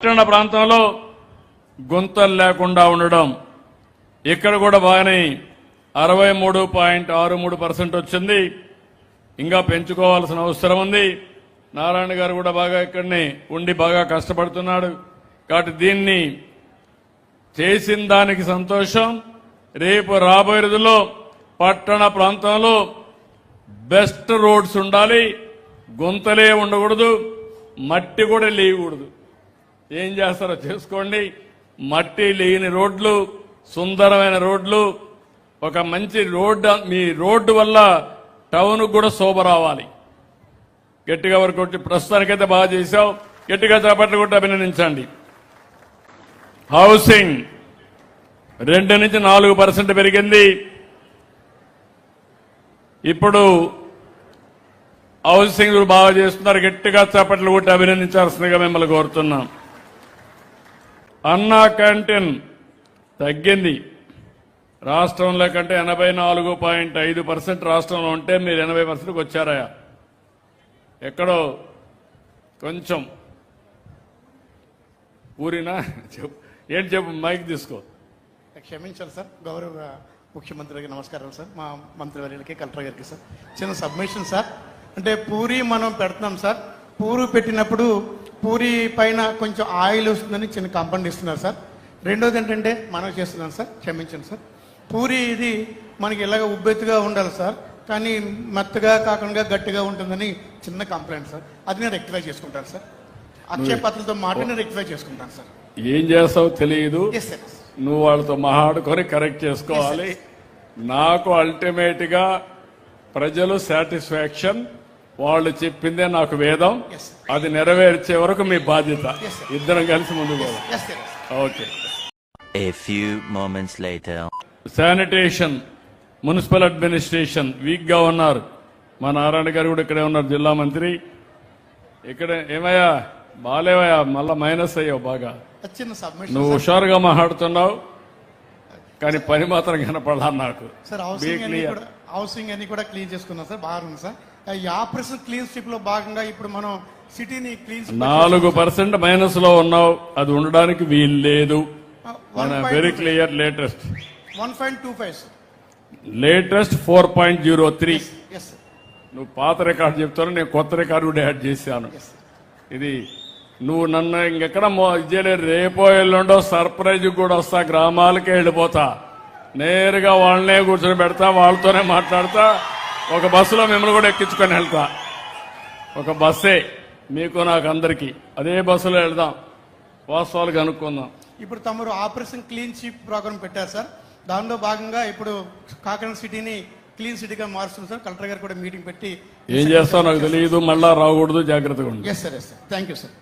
పట్టణ ప్రాంతంలో గుంతలు లేకుండా ఉండడం ఇక్కడ కూడా బాగానే 63.63% వచ్చింది. ఇంకా పెంచుకోవాల్సిన అవసరం ఉంది. నారాయణ గారు కూడా బాగా ఇక్కడనే ఉండి బాగా కష్టపడుతున్నాడు. కాబట్టి దీన్ని చేసిన దానికి సంతోషం. రేపు రాబోయే రోజుల్లో పట్టణ ప్రాంతంలో బెస్ట్ రోడ్స్ ఉండాలి, గుంతలే ఉండకూడదు, మట్టి కూడా లేయకూడదు. ఏం చేస్తారో చేసుకోండి. మట్టి లేని రోడ్లు, సుందరమైన రోడ్లు, ఒక మంచి రోడ్డు, మీ రోడ్డు వల్ల టౌన్ కూడా శోభ రావాలి. గట్టిగా వరకు వచ్చి ప్రస్తుతానికైతే బాగా చేశావు. గట్టిగా చేపట్లు కూడా అభినందించండి. హౌసింగ్ 2 నుంచి 4% పెరిగింది. ఇప్పుడు హౌసింగ్ బాగా చేస్తున్నారు. గట్టిగా చేపట్లు కూడా అభినందించాల్సిందిగా మిమ్మల్ని కోరుతున్నాం. అన్నా క్యాంటీన్ తగ్గింది. రాష్ట్రంలో కంటే 84.5% రాష్ట్రంలో ఉంటే మీరు 80%కి వచ్చారా? ఎక్కడో కొంచెం ఊరినా చెప్పు. ఏంటి చెప్పు, మైక్ తీసుకో. క్షమించాలి సార్. గౌరవ ముఖ్యమంత్రి గారికి నమస్కారాలు సార్. మా మంత్రివర్యులకి, కలెక్టర్ గారికి సార్ చిన్న సబ్మిషన్ సార్. అంటే పూరి మనం పెడుతున్నాం సార్. పూరి పెట్టినప్పుడు పూరి పైన కొంచెం ఆయిల్ వస్తుందని చిన్న కంపౌండ్ ఇస్తున్నారు సార్. రెండోది ఏంటంటే మనం చేస్తున్నాం సార్, క్షమించండి సార్. పూరి ఇది మనకి ఇలాగ ఉబ్బెత్తుగా ఉండాలి సార్, కానీ మెత్తగా కాకుండా గట్టిగా ఉంటుందని చిన్న కంప్లైంట్ సార్. అది నేను రెక్టిఫై చేసుకుంటాను సార్. అక్షయ పత్రలతో మాట నేను రెక్టిఫై చేసుకుంటాను సార్. ఏం చేస్తావు తెలియదు, నువ్వు వాళ్ళతో మాట్లాడుకొని కరెక్ట్ చేసుకోవాలి. నాకు అల్టిమేట్ గా ప్రజలు సాటిస్ఫాక్షన్, వాళ్ళు చెప్పిందే నాకు వేదం. అది నెరవేర్చే వరకు మీ బాధ్యత. ఇద్దరం కలిసి ముందుకు okay. A few moments later. Sanitation, municipal administration week గా ఉన్నారు. మా నారాయణ గారు కూడా ఇక్కడే ఉన్నారు, జిల్లా మంత్రి. ఇక్కడ ఏమయ్యా బాలేవయ్యా, మళ్ళా మైనస్ అయ్యావు బాగా. నువ్వు హుషారుగా మాట్లాడుతున్నావు, కానీ పని మాత్రం కనపడలా నాకు. సార్ హౌసింగ్ అన్ని కూడా క్లీన్ చేసుకున్నాం సార్, బాగుంది సార్. ఈ ఆపరేషన్ క్లీన్ స్ట్రిప్ లో భాగంగా ఇప్పుడు మనం సిటీని క్లీన్ 4% మైనస్ లో ఉన్నావు. అది ఉండడానికి వీలు లేదు. Very clear. Latest 1.25 latest 4.03. నువ్వు పాత రికార్డు చెప్తాను, నేను కొత్త రికార్డు కూడా యాడ్ చేశాను. ఇది నువ్వు నన్ను ఇంకెక్కడ ఇచ్చేలేదు. రేపో ఎల్లుండో సర్ప్రైజ్ కూడా వస్తా, గ్రామాలకే వెళ్ళిపోతా, నేరుగా వాళ్ళనే కూర్చొని పెడతా, వాళ్ళతోనే మాట్లాడతా. ఒక బస్సులో మిమ్మల్ని కూడా ఎక్కించుకొని వెళ్తా. ఒక బస్సే మీకు నాకు అందరికీ, అదే బస్సులో వెళ్దాం, వాస్తవాలు కనుక్కుందాం. ఇప్పుడు తమరు ఆపరేషన్ క్లీన్ స్వీప్ ప్రోగ్రామ్ పెట్టారు సార్. దానిలో భాగంగా ఇప్పుడు కాకినాడ సిటీని క్లీన్ సిటీగా మారుస్తుంది సార్. కలెక్టర్ గారు కూడా మీటింగ్ పెట్టి ఏం చేస్తావు నాకు తెలియదు, మళ్ళా రాకూడదు, జాగ్రత్తగా ఉంది. Yes sir, yes sir. Thank you sir.